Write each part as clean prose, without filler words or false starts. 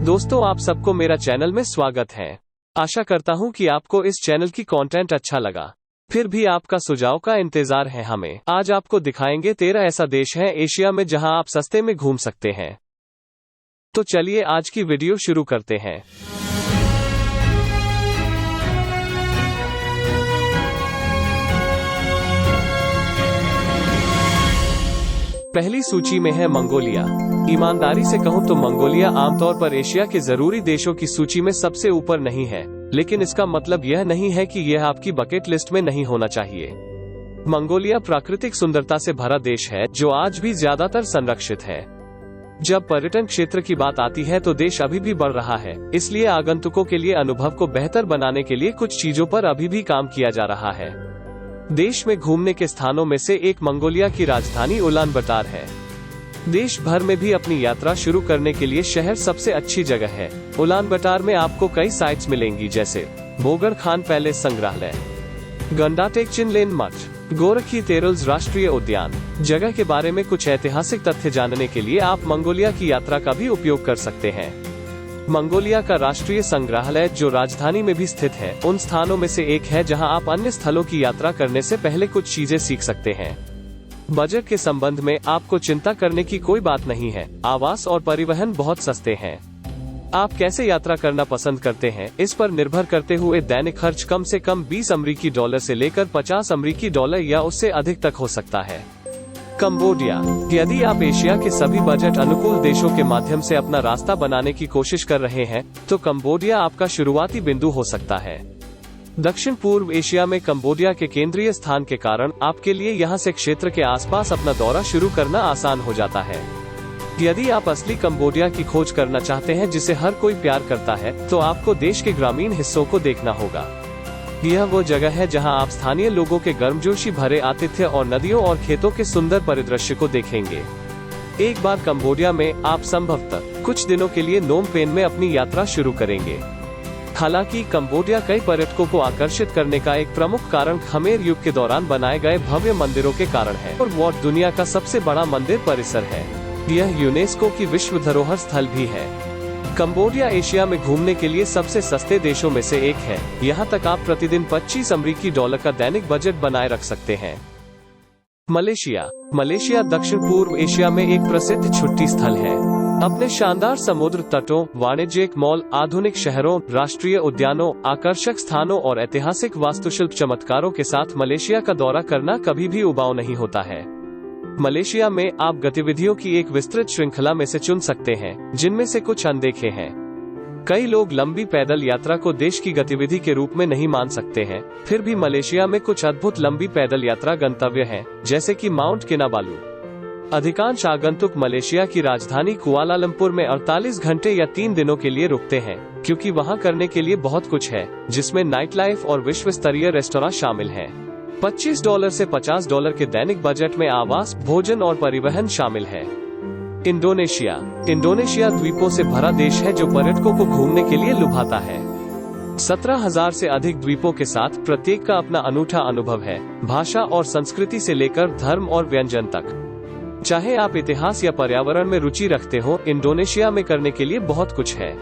दोस्तों, आप सबको मेरा चैनल में स्वागत है। आशा करता हूं कि आपको इस चैनल की कंटेंट अच्छा लगा। फिर भी आपका सुझाव का इंतजार है हमें। आज आपको दिखाएंगे 13 ऐसा देश है एशिया में जहां आप सस्ते में घूम सकते हैं। तो चलिए आज की वीडियो शुरू करते हैं। पहली सूची में है मंगोलिया। ईमानदारी से कहूं तो मंगोलिया आमतौर पर एशिया के जरूरी देशों की सूची में सबसे ऊपर नहीं है, लेकिन इसका मतलब यह नहीं है कि यह आपकी बकेट लिस्ट में नहीं होना चाहिए। मंगोलिया प्राकृतिक सुंदरता से भरा देश है जो आज भी ज्यादातर संरक्षित है। जब पर्यटन क्षेत्र की बात आती है तो देश अभी भी बढ़ रहा है, इसलिए आगंतुकों के लिए अनुभव को बेहतर बनाने के लिए कुछ चीजों पर अभी भी काम किया जा रहा है। देश में घूमने के स्थानों में से एक मंगोलिया की राजधानी उलानबाटर है। देश भर में भी अपनी यात्रा शुरू करने के लिए शहर सबसे अच्छी जगह है। उलानबाटर में आपको कई साइट्स मिलेंगी, जैसे बोगर खान पैलेस संग्रहालय, गंडाटेक चिनलेन मठ, गोरखी तेरल्स राष्ट्रीय उद्यान। जगह के बारे में कुछ ऐतिहासिक तथ्य जानने के लिए आप मंगोलिया की यात्रा का भी उपयोग कर सकते हैं। मंगोलिया का राष्ट्रीय संग्रहालय, जो राजधानी में भी स्थित है, उन स्थानों में से एक है जहां आप अन्य स्थलों की यात्रा करने से पहले कुछ चीजें सीख सकते हैं। बजट के संबंध में आपको चिंता करने की कोई बात नहीं है। आवास और परिवहन बहुत सस्ते हैं। आप कैसे यात्रा करना पसंद करते हैं, इस पर निर्भर करते हुए दैनिक खर्च कम से कम 20 अमेरिकी डॉलर से लेकर 50 अमेरिकी डॉलर या उससे अधिक तक हो सकता है। कंबोडिया। यदि आप एशिया के सभी बजट अनुकूल देशों के माध्यम से अपना रास्ता बनाने की कोशिश कर रहे हैं, तो कंबोडिया आपका शुरुआती बिंदु हो सकता है। दक्षिण पूर्व एशिया में कंबोडिया के केंद्रीय स्थान के कारण आपके लिए यहां से क्षेत्र के आसपास अपना दौरा शुरू करना आसान हो जाता है। यदि आप असली कंबोडिया की खोज करना चाहते हैं जिसे हर कोई प्यार करता है, तो आपको देश के ग्रामीण हिस्सों को देखना होगा। यह वो जगह है जहां आप स्थानीय लोगों के गर्मजोशी भरे आतिथ्य और नदियों और खेतों के सुंदर परिदृश्य को देखेंगे। एक बार कंबोडिया में आप संभवतः कुछ दिनों के लिए नोम पेन में अपनी यात्रा शुरू करेंगे। हालांकि कंबोडिया कई पर्यटकों को आकर्षित करने का एक प्रमुख कारण खमेर युग के दौरान बनाए गए भव्य मंदिरों के कारण है, और वो दुनिया का सबसे बड़ा मंदिर परिसर है। यह यूनेस्को की विश्व धरोहर स्थल भी है। कंबोडिया एशिया में घूमने के लिए सबसे सस्ते देशों में से एक है। यहाँ तक आप प्रतिदिन 25 अमेरिकी डॉलर का दैनिक बजट बनाए रख सकते हैं। मलेशिया। मलेशिया दक्षिण पूर्व एशिया में एक प्रसिद्ध छुट्टी स्थल है। अपने शानदार समुद्र तटों, वाणिज्यिक मॉल, आधुनिक शहरों, राष्ट्रीय उद्यानों, आकर्षक स्थानों और ऐतिहासिक वास्तुशिल्प चमत्कारों के साथ मलेशिया का दौरा करना कभी भी उबाऊ नहीं होता है। मलेशिया में आप गतिविधियों की एक विस्तृत श्रृंखला में से चुन सकते हैं, जिनमें से कुछ अनदेखे हैं। कई लोग लंबी पैदल यात्रा को देश की गतिविधि के रूप में नहीं मान सकते हैं, फिर भी मलेशिया में कुछ अद्भुत लंबी पैदल यात्रा गंतव्य हैं, जैसे कि माउंट किनाबालू। अधिकांश आगंतुक मलेशिया की राजधानी कुआलालंपुर में 48 घंटे या 3 दिनों के लिए रुकते हैं, क्योंकि वहां करने के लिए बहुत कुछ है, जिसमें नाइट लाइफ और विश्व स्तरीय रेस्तोरां शामिल हैं। $25 से $50 के दैनिक बजट में आवास, भोजन और परिवहन शामिल है। इंडोनेशिया। इंडोनेशिया द्वीपों से भरा देश है जो पर्यटकों को घूमने के लिए लुभाता है। 17,000 से अधिक द्वीपों के साथ प्रत्येक का अपना अनूठा अनुभव है, भाषा और संस्कृति से लेकर धर्म और व्यंजन तक। चाहे आप इतिहास या पर्यावरण में रुचि रखते हो, इंडोनेशिया में करने के लिए बहुत कुछ है।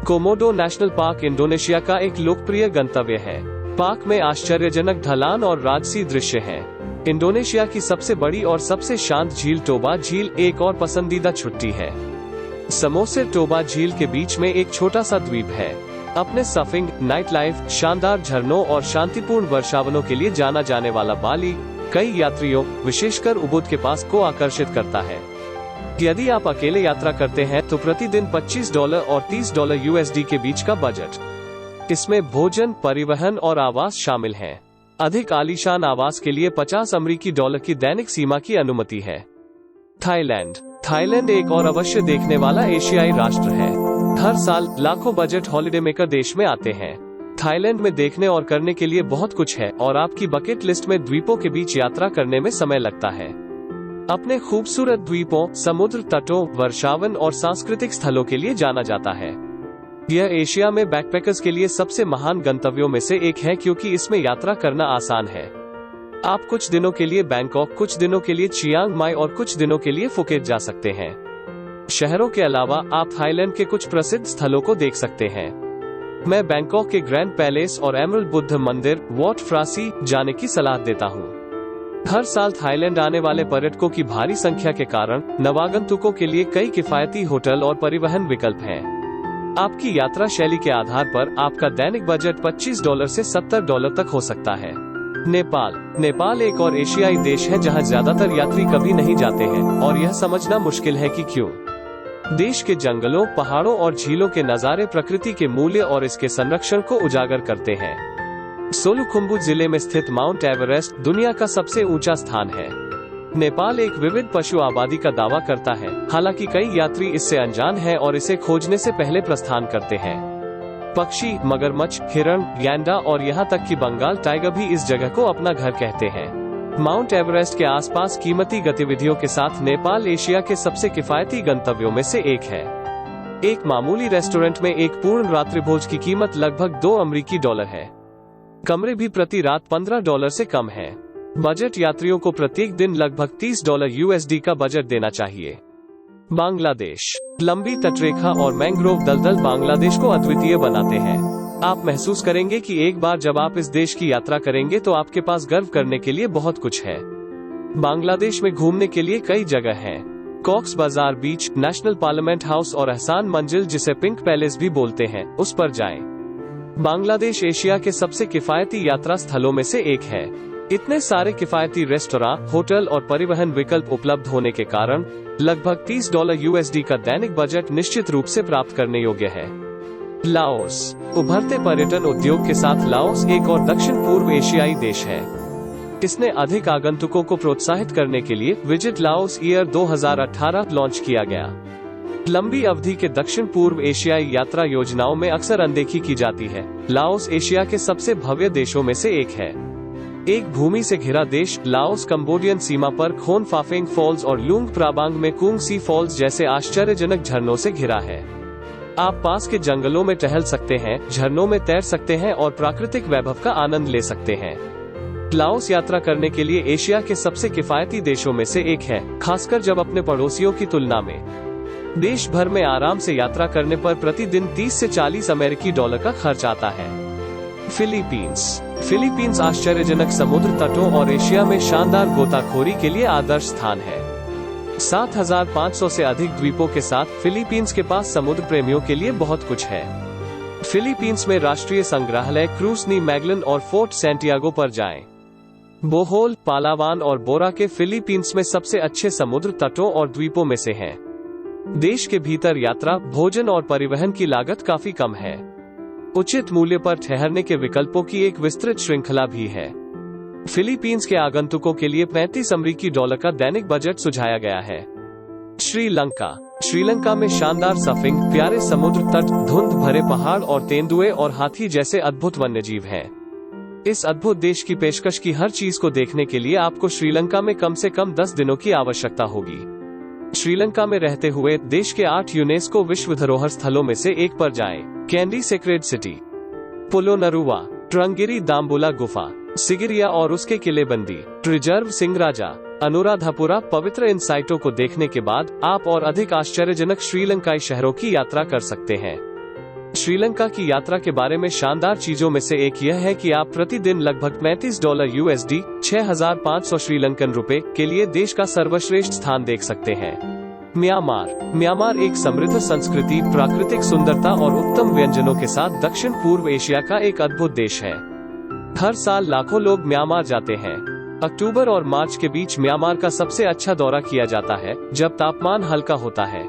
कोमोडो नेशनल पार्क इंडोनेशिया का एक लोकप्रिय गंतव्य है। पार्क में आश्चर्यजनक ढलान और राजसी दृश्य हैं। इंडोनेशिया की सबसे बड़ी और सबसे शांत झील टोबा झील एक और पसंदीदा छुट्टी है। समोसे टोबा झील के बीच में एक छोटा सा द्वीप है। अपने सर्फिंग, नाइट लाइफ, शानदार झरनों और शांतिपूर्ण वर्षावनों के लिए जाना जाने वाला बाली कई यात्रियों, विशेषकर उबुद के पास को आकर्षित करता है। यदि आप अकेले यात्रा करते हैं तो प्रतिदिन $25 और $30 USD के बीच का बजट। इसमें भोजन, परिवहन और आवास शामिल हैं। अधिक आलीशान आवास के लिए $50 अमेरिकी डॉलर की दैनिक सीमा की अनुमति है। थाईलैंड। थाईलैंड एक और अवश्य देखने वाला एशियाई राष्ट्र है। हर साल लाखों बजट हॉलिडे मेकर देश में आते हैं। थाईलैंड में देखने और करने के लिए बहुत कुछ है, और आपकी बकेट लिस्ट में द्वीपों के बीच यात्रा करने में समय लगता है। अपने खूबसूरत द्वीपों, समुद्र तटों, वर्षावन और सांस्कृतिक स्थलों के लिए जाना जाता है। यह एशिया में बैकपैकर्स के लिए सबसे महान गंतव्यों में से एक है, क्योंकि इसमें यात्रा करना आसान है। आप कुछ दिनों के लिए बैंकॉक, कुछ दिनों के लिए चियांग माई और कुछ दिनों के लिए फुकेत जा सकते हैं। शहरों के अलावा आप थाईलैंड के कुछ प्रसिद्ध स्थलों को देख सकते हैं। मैं बैंकॉक के ग्रैंड पैलेस और एमरल्ड बुद्ध मंदिर वॉट फ्रासी जाने की सलाह देता हूँ। हर साल थाईलैंड आने वाले पर्यटकों की भारी संख्या के कारण नवागंतुकों के लिए कई किफायती होटल और परिवहन विकल्प हैं। आपकी यात्रा शैली के आधार पर आपका दैनिक बजट $25 से $70 तक हो सकता है। नेपाल एक और एशियाई देश है जहां ज्यादातर यात्री कभी नहीं जाते हैं और यह समझना मुश्किल है कि क्यों। देश के जंगलों, पहाड़ों और झीलों के नज़ारे प्रकृति के मूल्य और इसके संरक्षण को उजागर करते हैं। सोलुखुम्बु जिले में स्थित माउंट एवरेस्ट दुनिया का सबसे ऊंचा स्थान है। नेपाल एक विविध पशु आबादी का दावा करता है, हालांकि कई यात्री इससे अनजान हैं और इसे खोजने से पहले प्रस्थान करते हैं। पक्षी, मगरमच्छ, हिरण, गैंडा और यहाँ तक कि बंगाल टाइगर भी इस जगह को अपना घर कहते हैं। माउंट एवरेस्ट के आसपास कीमती गतिविधियों के साथ नेपाल एशिया के सबसे किफायती गंतव्यों में से एक है। एक मामूली रेस्टोरेंट में एक पूर्ण रात्रिभोज की कीमत लगभग $2 है। कमरे भी प्रति रात $15 से कम है। बजट यात्रियों को प्रत्येक दिन लगभग $30 का बजट देना चाहिए। बांग्लादेश, लंबी तटरेखा और मैंग्रोव दलदल बांग्लादेश को अद्वितीय बनाते हैं। आप महसूस करेंगे कि एक बार जब आप इस देश की यात्रा करेंगे तो आपके पास गर्व करने के लिए बहुत कुछ है। बांग्लादेश में घूमने के लिए कई जगह हैं। कॉक्स बाजार बीच, नेशनल पार्लियामेंट हाउस और एहसान मंजिल जिसे पिंक पैलेस भी बोलते हैं, उस पर जाएं। बांग्लादेश एशिया के सबसे किफायती यात्रा स्थलों में से एक है। इतने सारे किफायती रेस्तोरां, होटल और परिवहन विकल्प उपलब्ध होने के कारण लगभग $30 का दैनिक बजट निश्चित रूप से प्राप्त करने योग्य है। लाओस, उभरते पर्यटन उद्योग के साथ लाओस एक और दक्षिण पूर्व एशियाई देश है। इसने अधिक आगंतुकों को प्रोत्साहित करने के लिए विजिट लाओस ईयर 2018 लॉन्च किया गया। लंबी अवधि के दक्षिण पूर्व एशियाई यात्रा योजनाओं में अक्सर अनदेखी की जाती है। लाओस एशिया के सबसे भव्य देशों में से एक है। एक भूमि से घिरा देश, लाओस कंबोडियन सीमा पर खोन फाफेंग फॉल्स और लुंग प्राबांग में कुंग सी फॉल्स जैसे आश्चर्यजनक झरनों से घिरा है। आप पास के जंगलों में टहल सकते हैं, झरनों में तैर सकते हैं और प्राकृतिक वैभव का आनंद ले सकते हैं। लाओस यात्रा करने के लिए एशिया के सबसे किफायती देशों में से एक है, खासकर जब अपने पड़ोसियों की तुलना में। देश भर में आराम से यात्रा करने पर प्रतिदिन $30 से $40 का खर्च आता है। फिलीपींस आश्चर्यजनक समुद्र तटों और एशिया में शानदार गोताखोरी के लिए आदर्श स्थान है। 7,500 से अधिक द्वीपों के साथ फिलीपींस के पास समुद्र प्रेमियों के लिए बहुत कुछ है। फिलीपींस में राष्ट्रीय संग्रहालय, क्रूज नी मैगलन और फोर्ट सैंटियागो पर जाएं। बोहोल, पालावान और बोरा के फिलीपींस में सबसे अच्छे समुद्र तटों और द्वीपों में से हैं। देश के भीतर यात्रा, भोजन और परिवहन की लागत काफी कम है। उचित मूल्य पर ठहरने के विकल्पों की एक विस्तृत श्रृंखला भी है। फिलीपींस के आगंतुकों के लिए $35 का दैनिक बजट सुझाया गया है। श्रीलंका में शानदार सर्फिंग, प्यारे समुद्र तट, धुंध भरे पहाड़ और तेंदुए और हाथी जैसे अद्भुत वन्यजीव हैं। इस अद्भुत देश की पेशकश की हर चीज को देखने के लिए आपको श्रीलंका में कम से कम 10 दिनों की आवश्यकता होगी। श्रीलंका में रहते हुए देश के 8 यूनेस्को विश्व धरोहर स्थलों में से एक पर जाएं। Candy sacred city, Polonnaruwa, ट्रंगिरी Dambulla गुफा, सिगिरिया और उसके किलेबंदी, रिजर्व सिंगराजा, अनुराधापुरा पवित्र इन साइटों को देखने के बाद आप और अधिक आश्चर्यजनक श्रीलंकाई शहरों की यात्रा कर सकते हैं। श्रीलंका की यात्रा के बारे में शानदार चीजों में से एक यह है कि आप प्रतिदिन लगभग $35 6,500 श्रीलंकन रुपए के लिए देश का सर्वश्रेष्ठ स्थान देख सकते हैं। म्यांमार एक समृद्ध संस्कृति, प्राकृतिक सुंदरता और उत्तम व्यंजनों के साथ दक्षिण पूर्व एशिया का एक अद्भुत देश है। हर साल लाखों लोग म्यांमार जाते हैं। अक्टूबर और मार्च के बीच म्यांमार का सबसे अच्छा दौरा किया जाता है, जब तापमान हल्का होता है।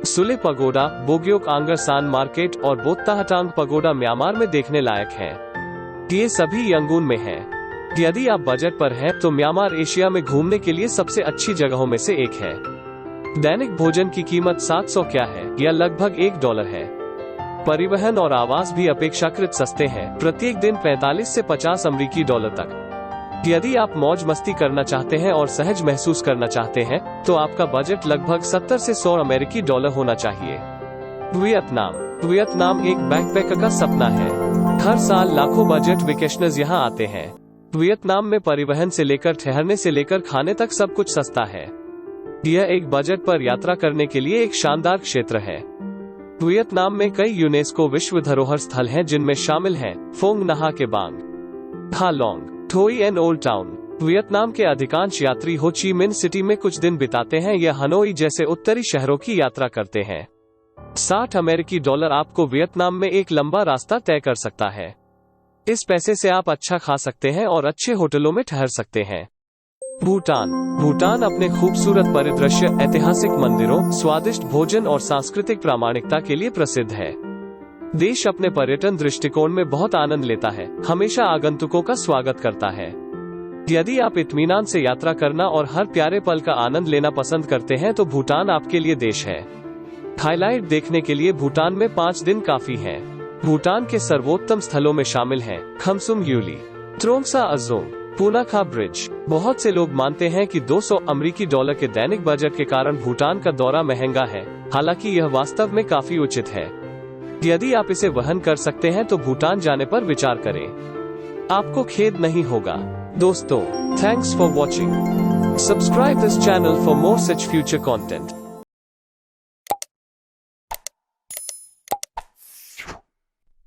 सुले पगोडा, बोग्योक आंगर सान मार्केट और बोत्ताहटांग पगोडा म्यांमार में देखने लायक हैं। ये सभी यंगून में हैं। यदि आप बजट पर हैं, तो म्यांमार एशिया में घूमने के लिए सबसे अच्छी जगहों में से एक है। दैनिक भोजन की कीमत 700 क्या है या लगभग $1 है। परिवहन और आवास भी अपेक्षाकृत सस्ते हैं, प्रत्येक दिन $45 से $50 तक। यदि आप मौज मस्ती करना चाहते हैं और सहज महसूस करना चाहते हैं, तो आपका बजट लगभग $70 से $100 होना चाहिए। वियतनाम एक बैकपैकर का सपना है। हर साल लाखों बजट वेकेशनर्स यहाँ आते हैं। वियतनाम में परिवहन से लेकर ठहरने से लेकर खाने तक सब कुछ सस्ता है। यह एक बजट पर यात्रा करने के लिए एक शानदार क्षेत्र है। वियतनाम में कई यूनेस्को विश्व धरोहर स्थल हैं, जिनमें शामिल हैं फोंग नहा के बांग, हा लोंग, थोई एंड ओल्ड टाउन। वियतनाम के अधिकांश यात्री हो ची मिन सिटी में कुछ दिन बिताते हैं या हनोई जैसे उत्तरी शहरों की यात्रा करते हैं। $60 आपको वियतनाम में एक लंबा रास्ता तय कर सकता है। इस पैसे से आप अच्छा खा सकते हैं और अच्छे होटलों में ठहर सकते हैं। भूटान अपने खूबसूरत परिदृश्य, ऐतिहासिक मंदिरों, स्वादिष्ट भोजन और सांस्कृतिक प्रामाणिकता के लिए प्रसिद्ध है। देश अपने पर्यटन दृष्टिकोण में बहुत आनंद लेता है, हमेशा आगंतुकों का स्वागत करता है। यदि आप इत्मीनान से यात्रा करना और हर प्यारे पल का आनंद लेना पसंद करते हैं तो भूटान आपके लिए देश है। हाइलाइट देखने के लिए भूटान में 5 दिन काफी हैं। भूटान के सर्वोत्तम स्थलों में शामिल हैं खमसुम यूली, त्रोंगसा अजोंग, पुनाखा ब्रिज। बहुत से लोग मानते हैं कि $200 के दैनिक बजट के कारण भूटान का दौरा महंगा है, हालांकि यह वास्तव में काफी उचित है। यदि आप इसे वहन कर सकते हैं तो भूटान जाने पर विचार करें, आपको खेद नहीं होगा। दोस्तों, thanks for watching. Subscribe this channel for more such future content.